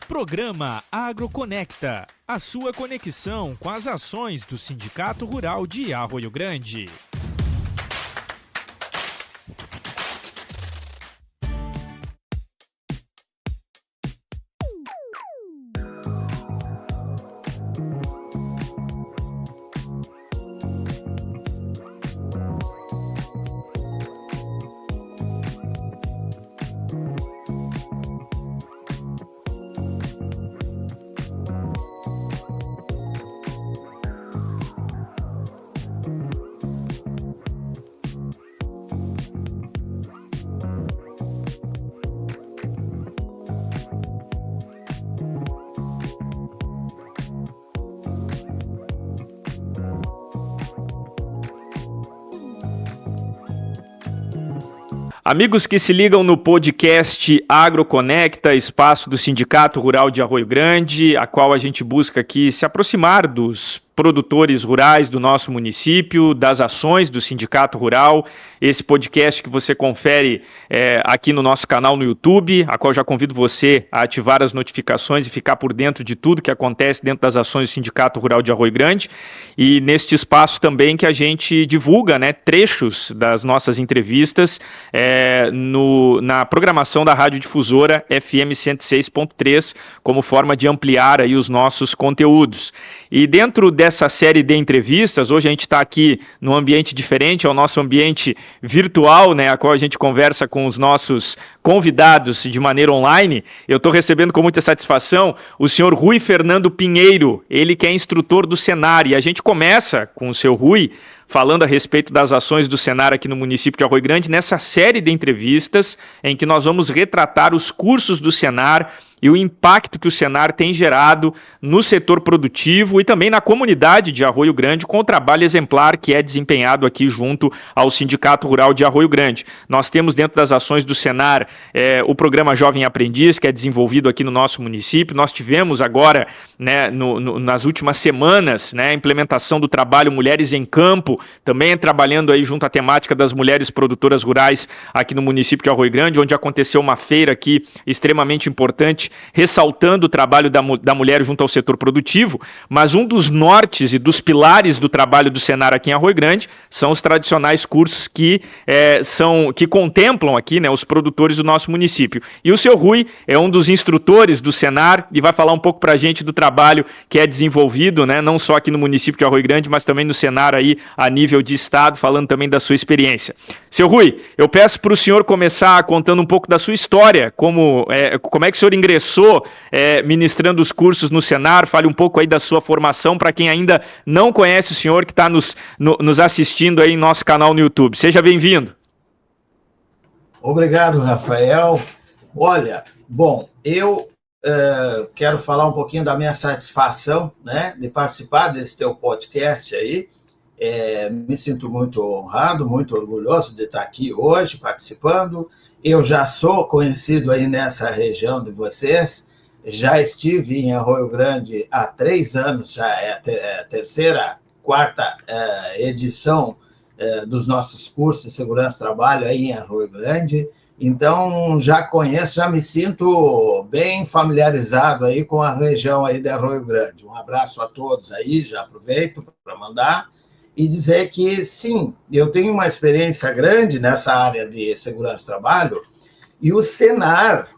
Programa AgroConecta, a sua conexão com as ações do Sindicato Rural de Arroio Grande. Amigos que se ligam no podcast AgroConecta, espaço do Sindicato Rural de Arroio Grande, a qual a gente busca aqui se aproximar dos produtores rurais do nosso município, das ações do Sindicato Rural, esse podcast que você confere aqui no nosso canal no YouTube, a qual já convido você a ativar as notificações e ficar por dentro de tudo que acontece dentro das ações do Sindicato Rural de Arroio Grande, e neste espaço também que a gente divulga, trechos das nossas entrevistas na programação da radiodifusora FM 106.3, como forma de ampliar aí os nossos conteúdos. E dentro dessa série de entrevistas, hoje a gente está aqui num ambiente diferente, é o nosso ambiente virtual, a qual a gente conversa com os nossos convidados de maneira online. Eu estou recebendo com muita satisfação o senhor Rui Fernando Pinheiro, ele que é instrutor do Senar, e a gente começa com o seu Rui falando a respeito das ações do Senar aqui no município de Arroio Grande, nessa série de entrevistas em que nós vamos retratar os cursos do Senar e o impacto que o Senar tem gerado no setor produtivo e também na comunidade de Arroio Grande, com o trabalho exemplar que é desempenhado aqui junto ao Sindicato Rural de Arroio Grande. Nós temos dentro das ações do Senar o programa Jovem Aprendiz, que é desenvolvido aqui no nosso município. Nós tivemos agora, nas últimas semanas, a implementação do trabalho Mulheres em Campo, também trabalhando aí junto à temática das mulheres produtoras rurais aqui no município de Arroio Grande, onde aconteceu uma feira aqui extremamente importante, ressaltando o trabalho da mulher junto ao setor produtivo, mas um dos nortes e dos pilares do trabalho do Senar aqui em Arroio Grande são os tradicionais cursos que contemplam aqui os produtores do nosso município. E o seu Rui é um dos instrutores do Senar e vai falar um pouco para a gente do trabalho que é desenvolvido, não só aqui no município de Arroio Grande, mas também no Senar aí a nível de estado, falando também da sua experiência. Seu Rui, eu peço para o senhor começar contando um pouco da sua história, como é que o senhor ingressou ministrando os cursos no Senar. Fale um pouco aí da sua formação para quem ainda não conhece o senhor que está nos assistindo aí em nosso canal no YouTube. Seja bem-vindo. Obrigado, Rafael. Olha, bom, eu quero falar um pouquinho da minha satisfação, de participar desse teu podcast aí. Me sinto muito honrado, muito orgulhoso de estar aqui hoje participando. Eu já sou conhecido aí nessa região de vocês, já estive em Arroio Grande há 3 anos, já é a quarta edição dos nossos cursos de segurança do trabalho aí em Arroio Grande, então já conheço, já me sinto bem familiarizado aí com a região aí de Arroio Grande. Um abraço a todos aí, já aproveito para mandar e dizer que, sim, eu tenho uma experiência grande nessa área de segurança do trabalho, e o Senar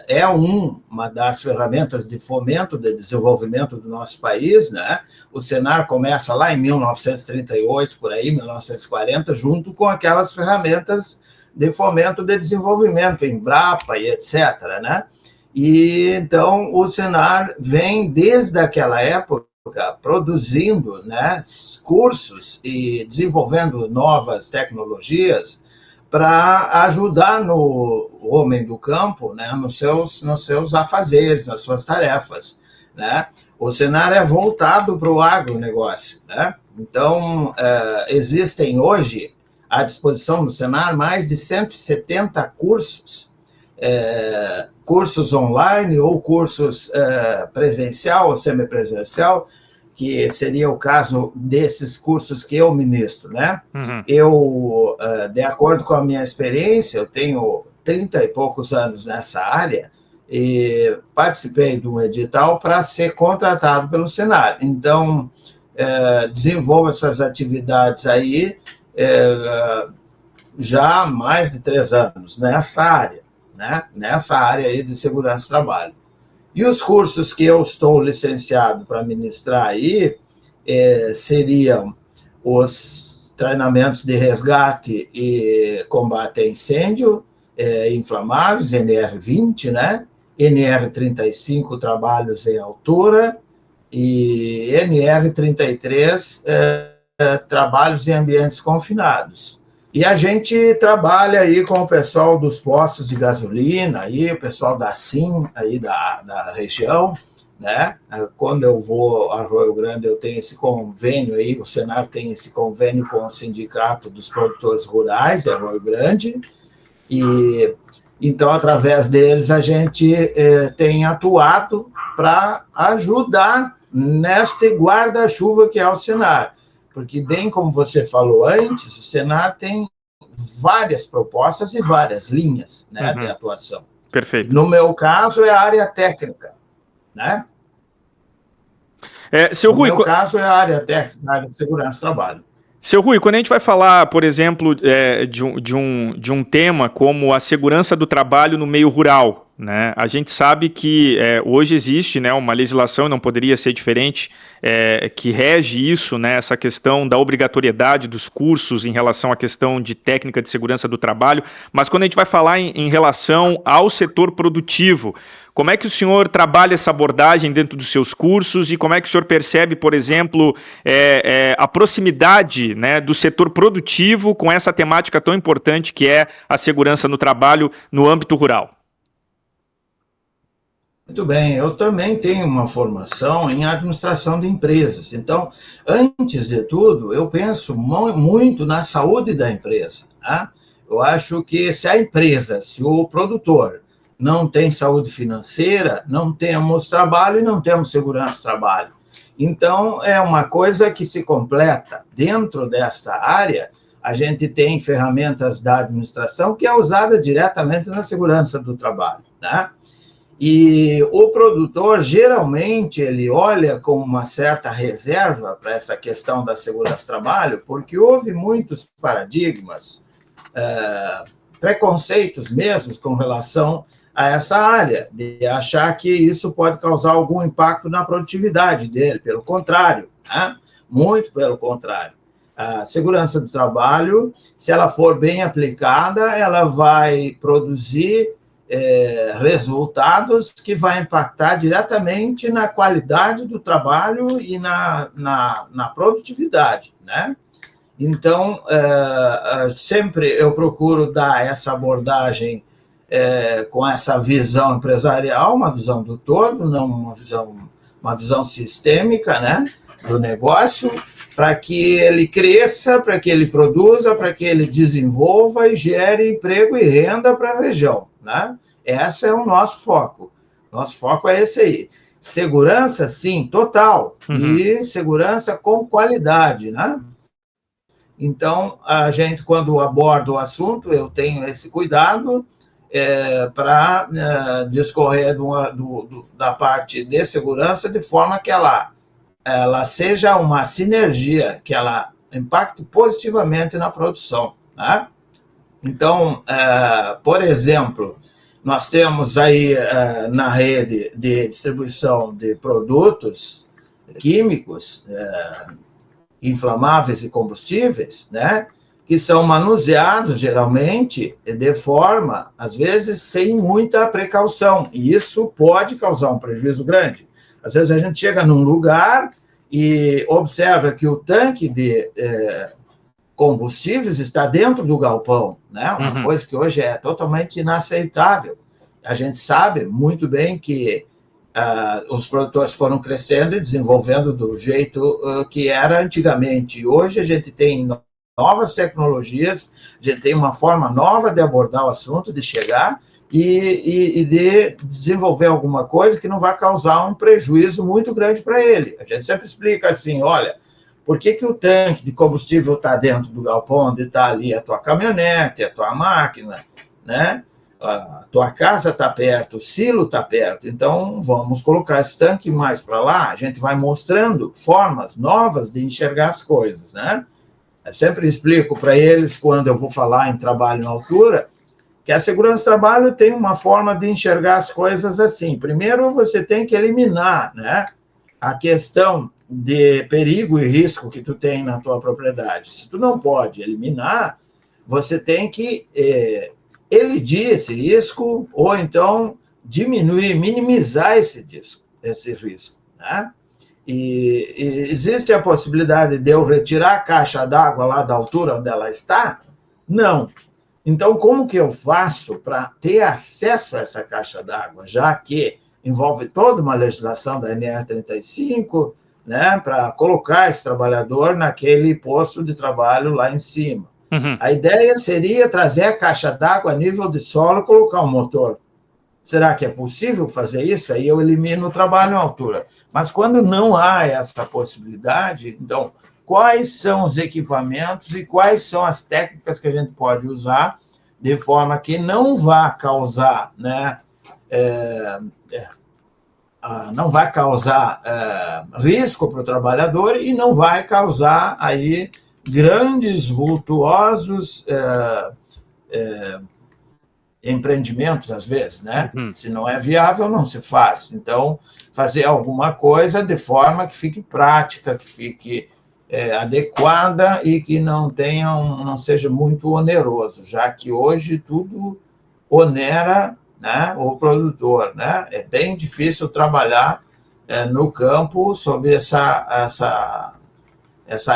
é uma das ferramentas de fomento de desenvolvimento do nosso país, O Senar começa lá em 1938, por aí, 1940, junto com aquelas ferramentas de fomento de desenvolvimento, Embrapa e etc., E, então, o Senar vem, desde aquela época, produzindo cursos e desenvolvendo novas tecnologias para ajudar no homem do campo, nos seus afazeres, nas suas tarefas. O Senar é voltado para o agronegócio. Então, existem hoje, à disposição do Senar, mais de 170 cursos, cursos online ou cursos presencial ou semipresencial, que seria o caso desses cursos que eu ministro, Uhum. Eu, de acordo com a minha experiência, eu tenho 30 e poucos anos nessa área, e participei de um edital para ser contratado pelo Senar. Então, desenvolvo essas atividades aí já há mais de 3 anos nessa área, né? Nessa área aí de segurança do trabalho. E os cursos que eu estou licenciado para ministrar aí seriam os treinamentos de resgate e combate a incêndio inflamáveis, NR20, né? NR35, trabalhos em altura, e NR33, trabalhos em ambientes confinados. E a gente trabalha aí com o pessoal dos postos de gasolina, aí, o pessoal da SIM, aí da região, né? Quando eu vou a Arroio Grande, eu tenho esse convênio aí, o Senar tem esse convênio com o Sindicato dos Produtores Rurais de Arroio Grande, e então, através deles, a gente tem atuado para ajudar neste guarda-chuva que é o Senar. Porque, bem como você falou antes, o Senar tem várias propostas e várias linhas, né, de atuação. Perfeito. No meu caso, é a área técnica, né? No meu caso, é a área técnica, a área de segurança do trabalho. Seu Rui, quando a gente vai falar, por exemplo, de um tema como a segurança do trabalho no meio rural, né, a gente sabe que hoje existe, né, uma legislação, não poderia ser diferente, que rege isso, né, essa questão da obrigatoriedade dos cursos em relação à questão de técnica de segurança do trabalho, mas quando a gente vai falar em relação ao setor produtivo, como é que o senhor trabalha essa abordagem dentro dos seus cursos e como é que o senhor percebe, por exemplo, a proximidade, né, do setor produtivo com essa temática tão importante que é a segurança no trabalho no âmbito rural? Muito bem, eu também tenho uma formação em administração de empresas. Então, antes de tudo, eu penso muito na saúde da empresa, né? Eu acho que se a empresa, se o produtor não tem saúde financeira, não temos trabalho e não temos segurança do trabalho. Então, é uma coisa que se completa. Dentro desta área, a gente tem ferramentas da administração que é usada diretamente na segurança do trabalho, né? E o produtor, geralmente, ele olha com uma certa reserva para essa questão da segurança do trabalho, porque houve muitos paradigmas, preconceitos mesmo com relação a essa área, de achar que isso pode causar algum impacto na produtividade dele. Pelo contrário, né? Muito pelo contrário. A segurança do trabalho, se ela for bem aplicada, ela vai produzir resultados que vai impactar diretamente na qualidade do trabalho e na produtividade, né? Então, sempre eu procuro dar essa abordagem com essa visão empresarial, uma visão do todo, não uma visão sistêmica, né, do negócio, para que ele cresça, para que ele produza, para que ele desenvolva e gere emprego e renda para a região, né? Esse é o nosso foco. Nosso foco é esse aí. Segurança, sim, total. E segurança com qualidade, né? Então, a gente, quando aborda o assunto, eu tenho esse cuidado para discorrer da parte de segurança de forma que ela seja uma sinergia, que ela impacte positivamente na produção, né? Então, por exemplo, nós temos aí na rede de distribuição de produtos químicos, inflamáveis e combustíveis, né, que são manuseados geralmente de forma, às vezes, sem muita precaução, e isso pode causar um prejuízo grande. Às vezes a gente chega num lugar e observa que o tanque de combustíveis está dentro do galpão, né? Uma coisa que hoje é totalmente inaceitável. A gente sabe muito bem que os produtores foram crescendo e desenvolvendo do jeito que era antigamente. Hoje a gente tem novas tecnologias, a gente tem uma forma nova de abordar o assunto, de chegar e de desenvolver alguma coisa que não vai causar um prejuízo muito grande para ele. A gente sempre explica assim, olha, por que o tanque de combustível está dentro do galpão onde está ali a tua caminhonete, a tua máquina, né? a tua casa está perto, o silo está perto, então vamos colocar esse tanque mais para lá. A gente vai mostrando formas novas de enxergar as coisas, né? Eu sempre explico para eles, quando eu vou falar em trabalho em altura, que a segurança do trabalho tem uma forma de enxergar as coisas assim. Primeiro, você tem que eliminar, né, a questão de perigo e risco que tu tem na tua propriedade. Se tu não pode eliminar, você tem que elidir esse risco ou então diminuir, minimizar esse risco, né? E existe a possibilidade de eu retirar a caixa d'água lá da altura onde ela está? Não. Então, como que eu faço para ter acesso a essa caixa d'água, já que envolve toda uma legislação da NR35, né, para colocar esse trabalhador naquele posto de trabalho lá em cima? Uhum. A ideia seria trazer a caixa d'água a nível de solo e colocar um motor. Será que é possível fazer isso? Aí eu elimino o trabalho em altura. Mas quando não há essa possibilidade, então, quais são os equipamentos e quais são as técnicas que a gente pode usar de forma que não vá causar, né, não vai causar risco para o trabalhador e não vai causar aí grandes, vultuosos empreendimentos, às vezes, né? Uhum. Se não é viável, não se faz. Então, fazer alguma coisa de forma que fique prática, que fique adequada e que não seja muito oneroso, já que hoje tudo onera, né, o produtor, né? É bem difícil trabalhar no campo sob essa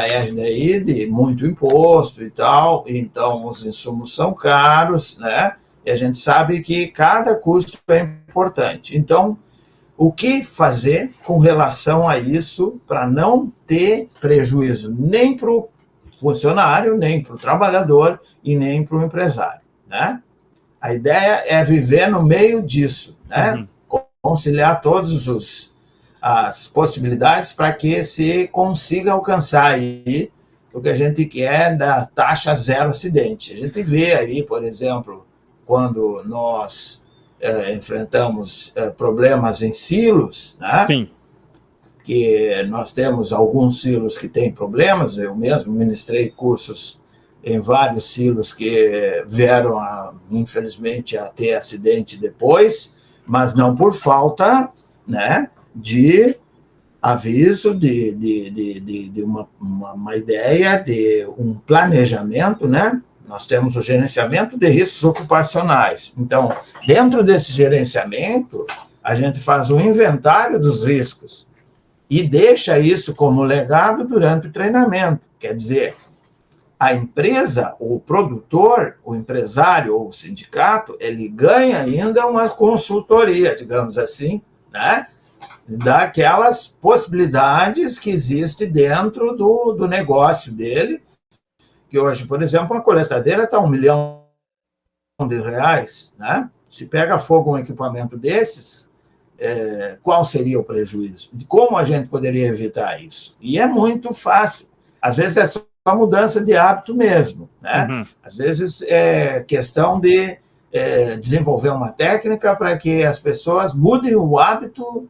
égide aí de muito imposto e tal. Então, os insumos são caros, né? E a gente sabe que cada custo é importante. Então, o que fazer com relação a isso para não ter prejuízo nem para o funcionário, nem para o trabalhador e nem para o empresário, né? A ideia é viver no meio disso, né? Uhum. Conciliar todas as possibilidades para que se consiga alcançar aí o que a gente quer da taxa zero acidente. A gente vê aí, por exemplo, quando nós enfrentamos problemas em silos, né? Sim. Que nós temos alguns silos que têm problemas. Eu mesmo ministrei cursos em vários silos que vieram, infelizmente, a ter acidente depois, mas não por falta, né, de aviso, de uma ideia, de um planejamento, né? Nós temos o gerenciamento de riscos ocupacionais. Então, dentro desse gerenciamento, a gente faz o inventário dos riscos e deixa isso como legado durante o treinamento. Quer dizer, a empresa, o produtor, o empresário ou o sindicato, ele ganha ainda uma consultoria, digamos assim, né, daquelas possibilidades que existem dentro do negócio dele, que hoje, por exemplo, uma coletadeira está R$1 milhão, né? Se pega fogo um equipamento desses, qual seria o prejuízo? Como a gente poderia evitar isso? E é muito fácil. Às vezes é só mudança de hábito mesmo, né? Uhum. Às vezes é questão de desenvolver uma técnica para que as pessoas mudem o hábito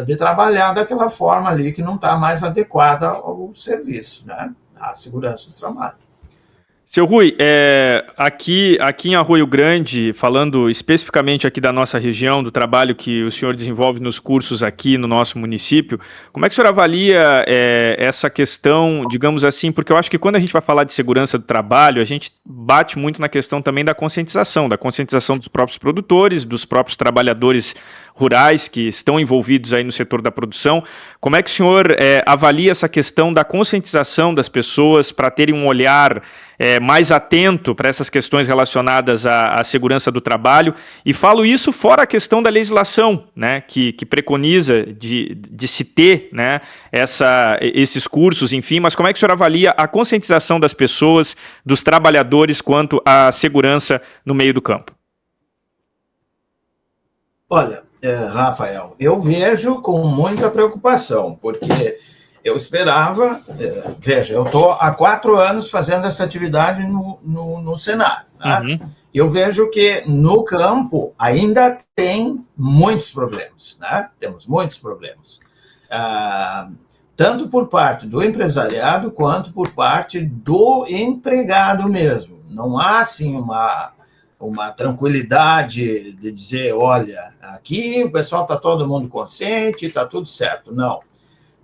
de trabalhar daquela forma ali que não está mais adequada ao serviço, né? À segurança do trabalho. Seu Rui, aqui em Arroio Grande, falando especificamente aqui da nossa região, do trabalho que o senhor desenvolve nos cursos aqui no nosso município, como é que o senhor avalia essa questão, digamos assim, porque eu acho que quando a gente vai falar de segurança do trabalho, a gente bate muito na questão também da conscientização dos próprios produtores, dos próprios trabalhadores rurais que estão envolvidos aí no setor da produção. Como é que o senhor avalia essa questão da conscientização das pessoas para terem um olhar mais atento para essas questões relacionadas à segurança do trabalho? E falo isso fora a questão da legislação, né, que preconiza de se ter, né, esses cursos, enfim, mas como é que o senhor avalia a conscientização das pessoas, dos trabalhadores, quanto à segurança no meio do campo? Olha, Rafael, eu vejo com muita preocupação, porque eu esperava, veja, eu estou há 4 anos fazendo essa atividade no Senar, né? Uhum. eu vejo que no campo ainda tem muitos problemas, né? Temos muitos problemas. Tanto por parte do empresariado quanto por parte do empregado mesmo. Não há, assim, uma tranquilidade de dizer, olha, aqui o pessoal está todo mundo consciente, está tudo certo. Não.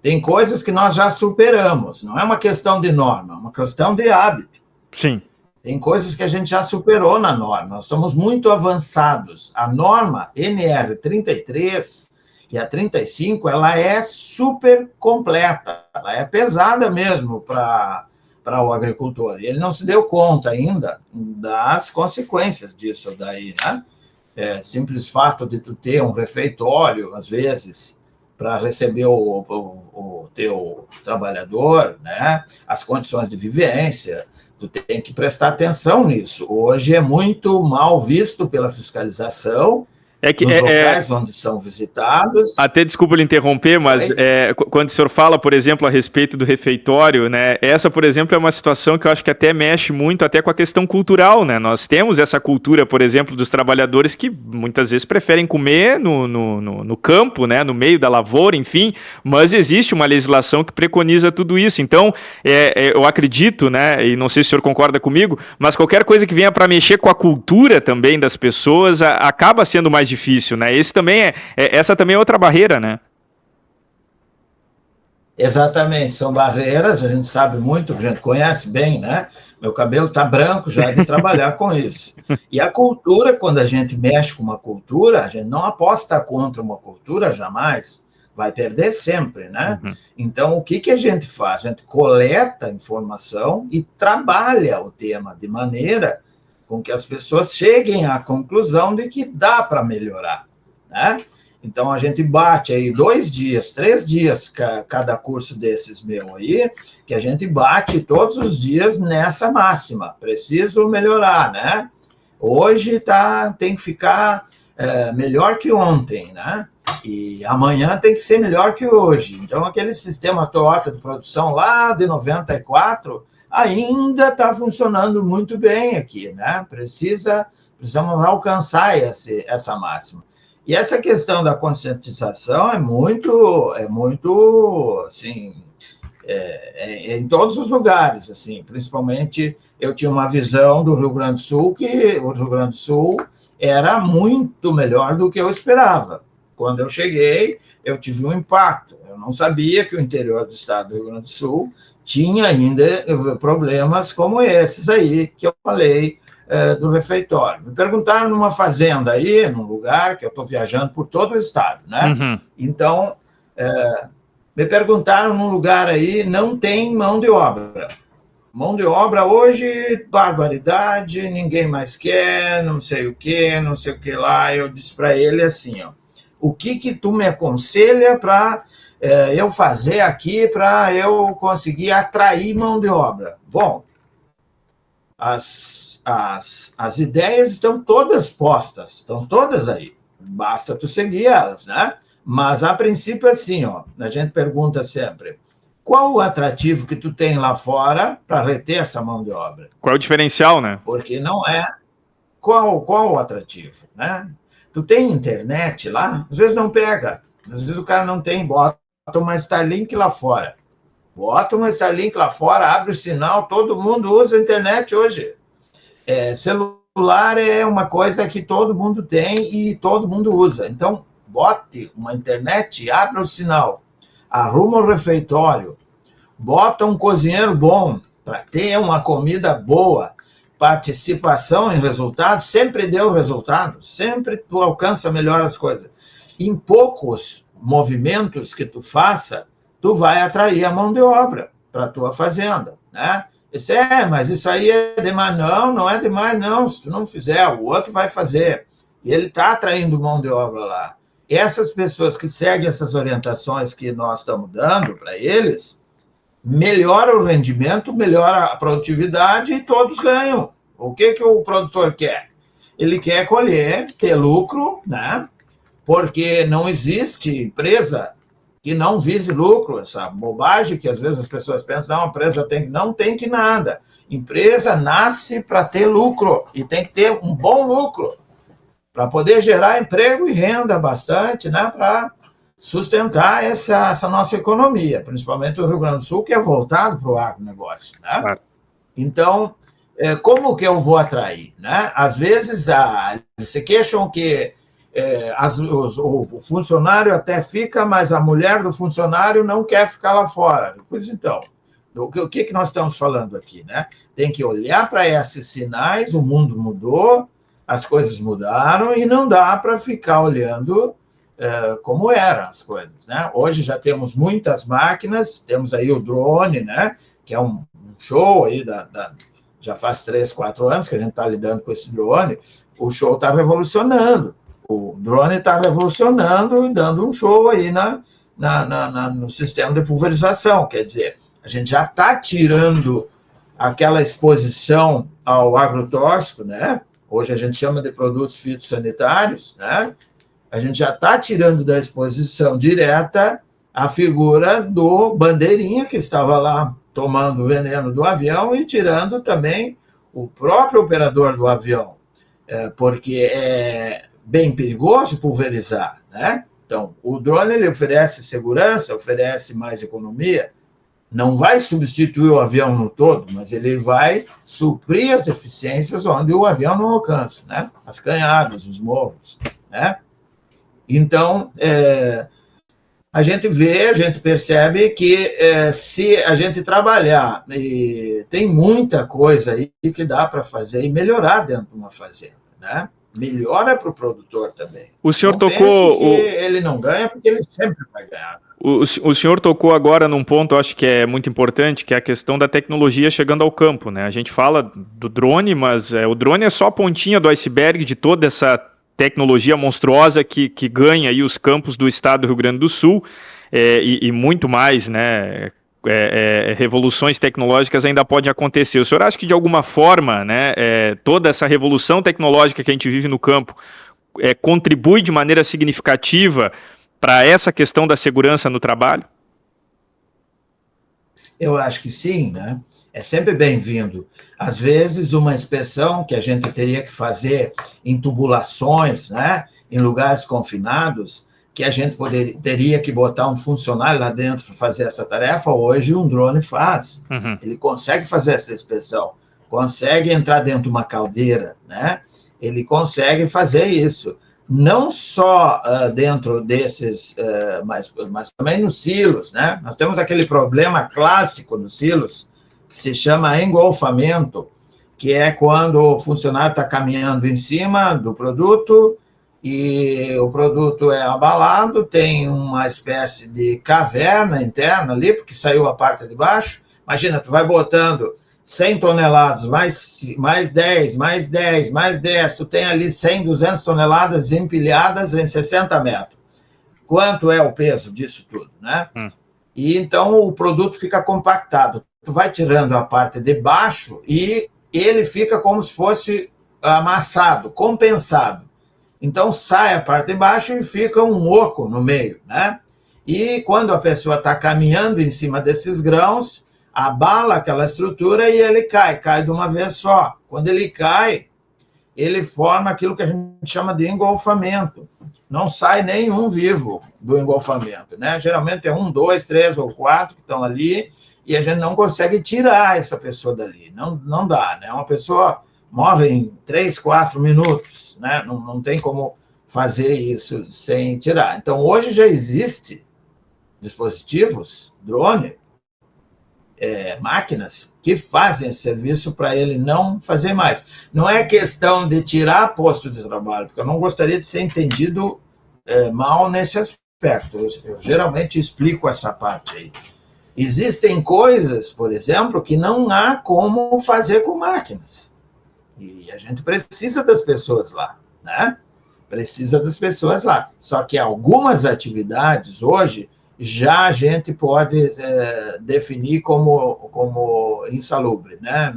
Tem coisas que nós já superamos. Não é uma questão de norma, é uma questão de hábito. Sim. Tem coisas que a gente já superou na norma. Nós estamos muito avançados. A norma NR33 e a 35, ela é super completa. Ela é pesada mesmo para o agricultor. E ele não se deu conta ainda das consequências disso daí, né? Simples fato de tu ter um refeitório, às vezes, para receber o teu trabalhador, né? As condições de vivência, tu tem que prestar atenção nisso. Hoje é muito mal visto pela fiscalização, nos locais onde são visitados. Até desculpa lhe interromper, mas quando o senhor fala, por exemplo, a respeito do refeitório, né, essa, por exemplo, é uma situação que eu acho que até mexe muito até com a questão cultural, né? Nós temos essa cultura, por exemplo, dos trabalhadores que muitas vezes preferem comer no campo, né, no meio da lavoura, enfim, mas existe uma legislação que preconiza tudo isso. Então, eu acredito, né, e não sei se o senhor concorda comigo, mas qualquer coisa que venha para mexer com a cultura também das pessoas acaba sendo mais difícil, né? Essa também é outra barreira, né? Exatamente, são barreiras, a gente sabe muito, a gente conhece bem, né? Meu cabelo está branco já de trabalhar com isso. E a cultura, quando a gente mexe com uma cultura, a gente não aposta contra uma cultura jamais, vai perder sempre, né? Uhum. Então, o que a gente faz? A gente coleta informação e trabalha o tema de maneira com que as pessoas cheguem à conclusão de que dá para melhorar, né? Então, a gente bate aí 2 dias, 3 dias, cada curso desses meu aí, que a gente bate todos os dias nessa máxima. Preciso melhorar, né? Hoje tem que ficar melhor que ontem, né? E amanhã tem que ser melhor que hoje. Então, aquele sistema Toyota de produção lá de 94 ainda está funcionando muito bem aqui, né? Precisamos alcançar essa máxima. E essa questão da conscientização é muito assim, em todos os lugares, assim, principalmente eu tinha uma visão do Rio Grande do Sul que o Rio Grande do Sul era muito melhor do que eu esperava. Quando eu cheguei, eu tive um impacto. Eu não sabia que o interior do estado do Rio Grande do Sul tinha ainda problemas como esses aí que eu falei do refeitório. Me perguntaram numa fazenda aí, num lugar que eu estou viajando por todo o estado, né? Uhum. Então, me perguntaram num lugar aí, não tem mão de obra. Mão de obra hoje, barbaridade, ninguém mais quer, não sei o que lá. Eu disse para ele assim, ó, o que tu me aconselha para eu fazer aqui para eu conseguir atrair mão de obra? Bom, as ideias estão todas postas, estão todas aí. Basta tu seguir elas, né? Mas, a princípio, assim, ó, a gente pergunta sempre, qual o atrativo que tu tem lá fora para reter essa mão de obra? Qual é o diferencial, né? Porque não é... Qual o atrativo, né? Tu tem internet lá, às vezes não pega. Às vezes o cara não tem, bota uma Starlink lá fora. Bota uma Starlink lá fora, abre o sinal, todo mundo usa a internet hoje. Celular é uma coisa que todo mundo tem e todo mundo usa. Então, bote uma internet, abre o sinal, arruma o refeitório, bota um cozinheiro bom para ter uma comida boa, participação em resultados, sempre deu resultado, sempre tu alcança melhor as coisas. Em poucos movimentos que tu faça, tu vai atrair a mão de obra para a tua fazenda, né? Mas isso aí é demais. Não é demais, não. Se tu não fizer, o outro vai fazer. E ele está atraindo mão de obra lá. E essas pessoas que seguem essas orientações que nós estamos dando para eles, melhora o rendimento, melhora a produtividade e todos ganham. O que o produtor quer? Ele quer colher, ter lucro, né? Porque não existe empresa que não vise lucro, essa bobagem que às vezes as pessoas pensam, não, a empresa não tem que nada. Empresa nasce para ter lucro e tem que ter um bom lucro para poder gerar emprego e renda bastante, né, para sustentar essa nossa economia, principalmente o Rio Grande do Sul, que é voltado para o agronegócio, né? Claro. Então, como que eu vou atrair, né? Às vezes, se queixam que o funcionário até fica, mas a mulher do funcionário não quer ficar lá fora. Pois então, o que nós estamos falando aqui, né? Tem que olhar para esses sinais, o mundo mudou, as coisas mudaram e não dá para ficar olhando como eram as coisas, né? Hoje já temos muitas máquinas, temos aí o drone, né? Que é um show aí já faz 3, 4 anos que a gente está lidando com esse drone. O show está revolucionando. O drone está revolucionando e dando um show aí no sistema de pulverização. Quer dizer, a gente já está tirando aquela exposição ao agrotóxico, né? Hoje a gente chama de produtos fitossanitários, né? A gente já está tirando da exposição direta a figura do bandeirinha que estava lá tomando o veneno do avião e tirando também o próprio operador do avião, porque é bem perigoso pulverizar, né? Então, o drone ele oferece segurança, oferece mais economia, não vai substituir o avião no todo, mas ele vai suprir as deficiências onde o avião não alcança, né? As canhadas, os morros, né? Então, a gente percebe que se a gente trabalhar, tem muita coisa aí que dá para fazer e melhorar dentro de uma fazenda, né? Melhora para o produtor também. O senhor não tocou... ele não ganha porque ele sempre vai ganhar. O senhor tocou agora num ponto, acho que é muito importante, que é a questão da tecnologia chegando ao campo, né? A gente fala do drone, mas o drone é só a pontinha do iceberg de toda essa tecnologia monstruosa que ganha aí os campos do estado do Rio Grande do Sul e muito mais, né? Revoluções tecnológicas ainda podem acontecer. O senhor acha que de alguma forma, né, toda essa revolução tecnológica que a gente vive no campo contribui de maneira significativa para essa questão da segurança no trabalho? Eu acho que sim, né? É sempre bem-vindo. Às vezes, uma inspeção que a gente teria que fazer em tubulações, né, em lugares confinados, que a gente teria que botar um funcionário lá dentro para fazer essa tarefa, hoje um drone faz. Uhum. Ele consegue fazer essa inspeção, consegue entrar dentro de uma caldeira, né? Ele consegue fazer isso. Não só dentro desses, mas também nos silos, né? Nós temos aquele problema clássico nos silos, que se chama engolfamento, que é quando o funcionário está caminhando em cima do produto e o produto é abalado, tem uma espécie de caverna interna ali, porque saiu a parte de baixo. Imagina, tu vai botando 100 toneladas, mais 10, mais 10, mais 10, tu tem ali 100, 200 toneladas empilhadas em 60 metros. Quanto é o peso disso tudo, né? E então o produto fica compactado. Tu vai tirando a parte de baixo e ele fica como se fosse amassado, compensado. Então sai a parte de baixo e fica um oco no meio, né? E quando a pessoa está caminhando em cima desses grãos, abala aquela estrutura e ele cai de uma vez só. Quando ele cai, ele forma aquilo que a gente chama de engolfamento. Não sai nenhum vivo do engolfamento, né? Geralmente é 1, 2, 3 ou 4 que estão ali e a gente não consegue tirar essa pessoa dali. Não dá, né? Uma pessoa morre em 3, 4 minutos, né? Não tem como fazer isso sem tirar. Então, hoje já existe dispositivos, drone, máquinas que fazem esse serviço para ele não fazer mais. Não é questão de tirar posto de trabalho, porque eu não gostaria de ser entendido mal nesse aspecto. Eu geralmente explico essa parte aí. Existem coisas, por exemplo, que não há como fazer com máquinas. E a gente precisa das pessoas lá, né? Precisa das pessoas lá. Só que algumas atividades hoje já a gente pode definir como insalubre, né?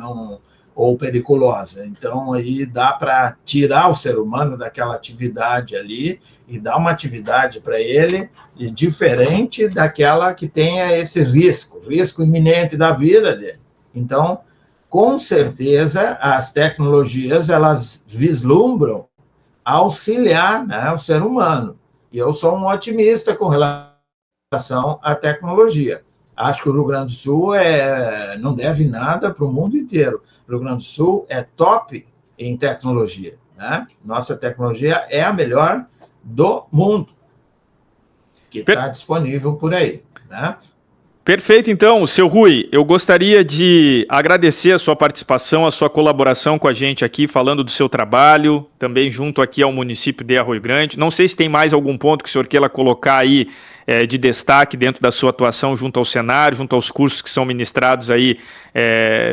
Ou periculosa. Então, aí dá para tirar o ser humano daquela atividade ali e dar uma atividade para ele diferente daquela que tenha esse risco iminente da vida dele. Então, com certeza, as tecnologias, elas vislumbram auxiliar, né, o ser humano. E eu sou um otimista com relação à tecnologia. Acho que o Rio Grande do Sul não deve nada para o mundo inteiro. O Rio Grande do Sul é top em tecnologia, né? Nossa tecnologia é a melhor do mundo, que está disponível por aí, né? Perfeito, então, seu Rui, eu gostaria de agradecer a sua participação, a sua colaboração com a gente aqui, falando do seu trabalho, também junto aqui ao município de Arroio Grande. Não sei se tem mais algum ponto que o senhor queira colocar aí de destaque dentro da sua atuação junto ao Senar, junto aos cursos que são ministrados aí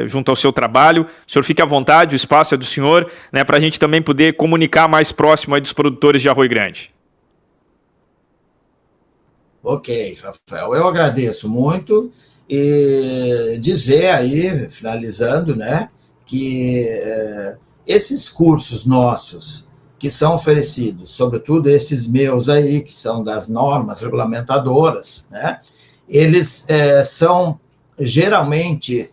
junto ao seu trabalho. O senhor fique à vontade, o espaço é do senhor, né, para a gente também poder comunicar mais próximo aí dos produtores de Arroio Grande. Ok, Rafael, eu agradeço muito e dizer aí, finalizando, né, que esses cursos nossos que são oferecidos, sobretudo esses meus aí, que são das normas regulamentadoras, né, eles são geralmente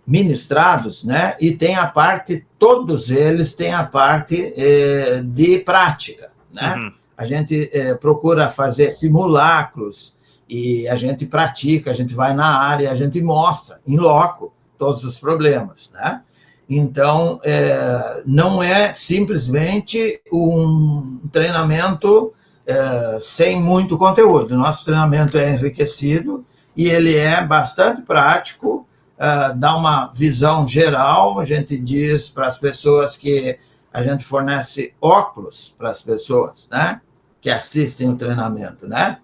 ministrados, né, e tem a parte, todos eles têm a parte de prática, né? Uhum. A gente procura fazer simulacros e a gente pratica, a gente vai na área, a gente mostra em loco todos os problemas, né? Então, não é simplesmente um treinamento sem muito conteúdo. Nosso treinamento é enriquecido e ele é bastante prático, dá uma visão geral. A gente diz para as pessoas que a gente fornece óculos para as pessoas, né, que assistem o treinamento, né?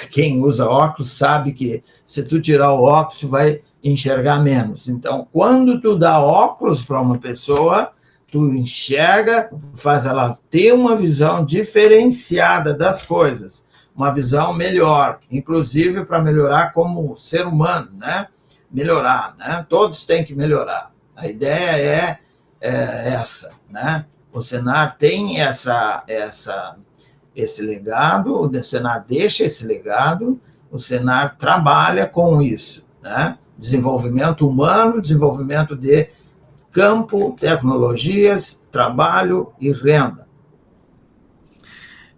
Quem usa óculos sabe que se tu tirar o óculos, tu vai enxergar menos. Então, quando tu dá óculos para uma pessoa, tu enxerga, faz ela ter uma visão diferenciada das coisas, uma visão melhor, inclusive para melhorar como ser humano, né? Melhorar, né? Todos têm que melhorar. A ideia é essa, né? O Senar tem esse legado, o Senar deixa esse legado, o Senar trabalha com isso, né? Desenvolvimento humano, desenvolvimento de campo, tecnologias, trabalho e renda.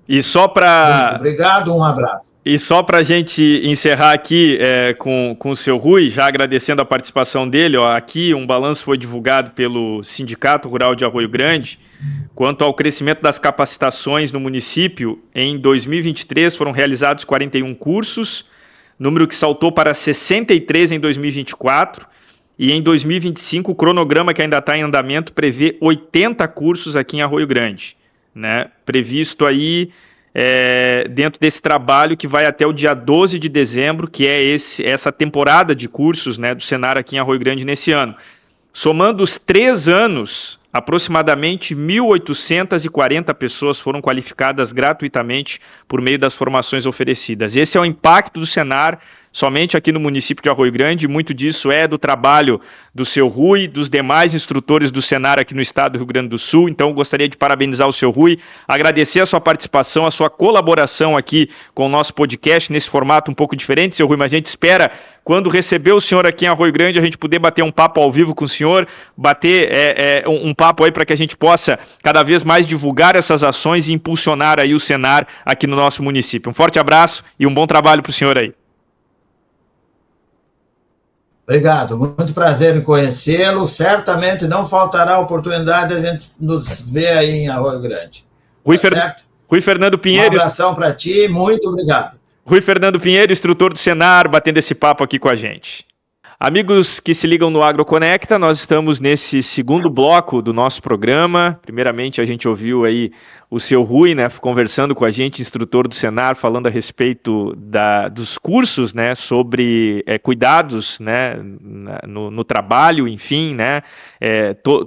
E só para... Muito obrigado, um abraço. E só para a gente encerrar aqui com o seu Rui, já agradecendo a participação dele, ó, aqui um balanço foi divulgado pelo Sindicato Rural de Arroio Grande. Quanto ao crescimento das capacitações no município, em 2023 foram realizados 41 cursos, número que saltou para 63 em 2024, e em 2025 o cronograma que ainda está em andamento prevê 80 cursos aqui em Arroio Grande, né? Previsto aí dentro desse trabalho que vai até o dia 12 de dezembro, que é essa temporada de cursos, né, do Senar aqui em Arroio Grande nesse ano. Somando os 3 anos, aproximadamente 1.840 pessoas foram qualificadas gratuitamente por meio das formações oferecidas. Esse é o impacto do Senar somente aqui no município de Arroio Grande. Muito disso é do trabalho do seu Rui, dos demais instrutores do Senar aqui no estado do Rio Grande do Sul. Então, gostaria de parabenizar o seu Rui, agradecer a sua participação, a sua colaboração aqui com o nosso podcast, nesse formato um pouco diferente, seu Rui, mas a gente espera, quando receber o senhor aqui em Arroio Grande, a gente poder bater um papo ao vivo com o senhor, bater um papo aí para que a gente possa cada vez mais divulgar essas ações e impulsionar aí o Senar aqui no nosso município. Um forte abraço e um bom trabalho para o senhor aí. Obrigado, muito prazer em conhecê-lo. Certamente não faltará a oportunidade de a gente nos ver aí em Arroio Grande. Rui Fernando Pinheiro. Um abração para ti, muito obrigado. Rui Fernando Pinheiro, instrutor do Senar, batendo esse papo aqui com a gente. Amigos que se ligam no AgroConecta, nós estamos nesse segundo bloco do nosso programa. Primeiramente, a gente ouviu aí o seu Rui, né, conversando com a gente, instrutor do Senar, falando a respeito dos cursos, né, sobre cuidados, né, no trabalho, enfim, né,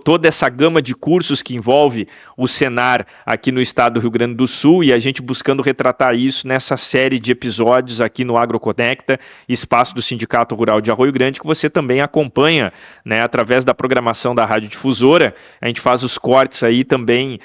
toda essa gama de cursos que envolve o Senar aqui no estado do Rio Grande do Sul, e a gente buscando retratar isso nessa série de episódios aqui no AgroConecta, espaço do Sindicato Rural de Arroio Grande, que você também acompanha, né, através da programação da Rádio Difusora. A gente faz os cortes aí também,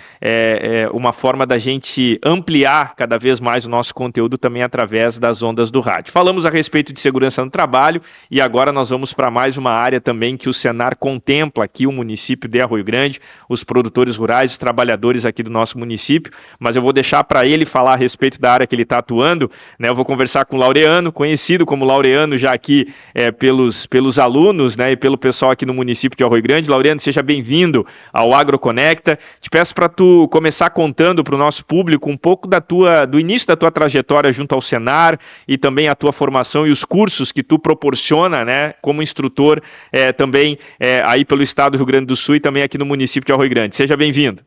uma forma da gente ampliar cada vez mais o nosso conteúdo também através das ondas do rádio. Falamos a respeito de segurança no trabalho e agora nós vamos para mais uma área também que o Senar contempla aqui, o município de Arroio Grande, os produtores rurais, os trabalhadores aqui do nosso município, mas eu vou deixar para ele falar a respeito da área que ele está atuando, né? Eu vou conversar com o Laureano, conhecido como Laureano já aqui pelos alunos, né, e pelo pessoal aqui no município de Arroio Grande. Laureano, seja bem-vindo ao AgroConecta. Te peço para tu começar contando para o nosso público um pouco do início da tua trajetória junto ao Senar e também a tua formação e os cursos que tu proporciona, né, como instrutor também aí pelo estado do Rio Grande do Sul e também aqui no município de Arroio Grande. Seja bem-vindo.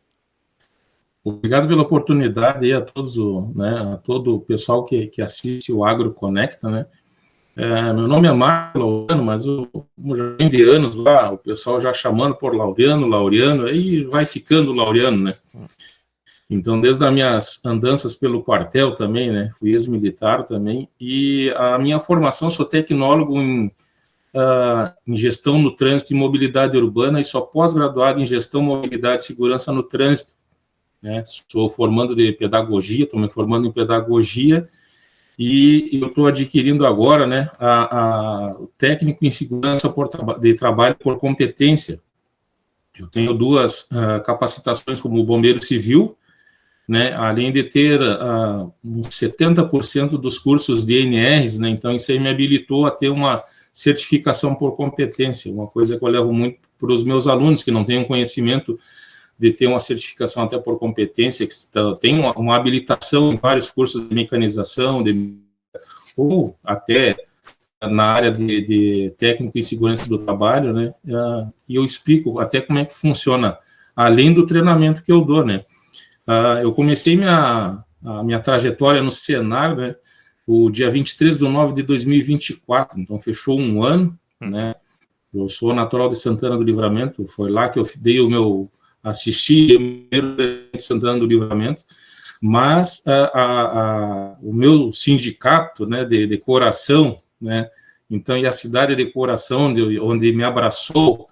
Obrigado pela oportunidade aí a todos, né, a todo o pessoal que assiste o AgroConecta, né. Meu nome é Marco Laureano, mas como já vem de anos lá, o pessoal já chamando por Laureano, aí vai ficando Laureano, né. Então, desde as minhas andanças pelo quartel também, né, fui ex-militar também, e a minha formação, sou tecnólogo em gestão no trânsito e mobilidade urbana e sou pós-graduado em gestão, mobilidade e segurança no trânsito, né. Sou formando de pedagogia, estou me formando em pedagogia e eu estou adquirindo agora, né, o técnico em segurança de trabalho por competência. Eu tenho 2 capacitações como bombeiro civil, né, além de ter 70% dos cursos de NRs, né, então isso aí me habilitou a ter uma certificação por competência, uma coisa que eu levo muito para os meus alunos que não têm um conhecimento de ter uma certificação até por competência, que tem uma habilitação em vários cursos de mecanização, ou até na área de técnico em segurança do trabalho, né, e eu explico até como é que funciona, além do treinamento que eu dou, né. Eu comecei a minha trajetória no Senar, né, o dia 23/9/2024, então fechou um ano, né. Eu sou natural de Santana do Livramento, foi lá que eu dei assisti o primeiro de Santana do Livramento, mas o meu sindicato, né, de coração, né, então, e a cidade de coração, onde me abraçou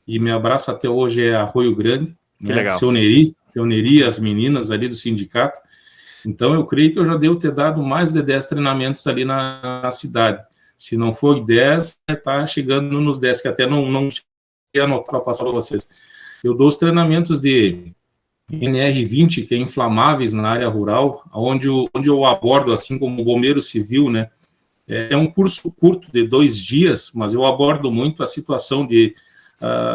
e me abraça até hoje é Arroio Grande, né, Seu Neri, as meninas ali do sindicato. Então, eu creio que eu já devo ter dado mais de 10 treinamentos ali na cidade. Se não for 10, está chegando nos 10, que até não cheguei a anotar para passar para vocês. Eu dou os treinamentos de NR20, que é inflamáveis na área rural, onde eu abordo, assim como bombeiro civil, né? É um curso curto de 2 dias, mas eu abordo muito a situação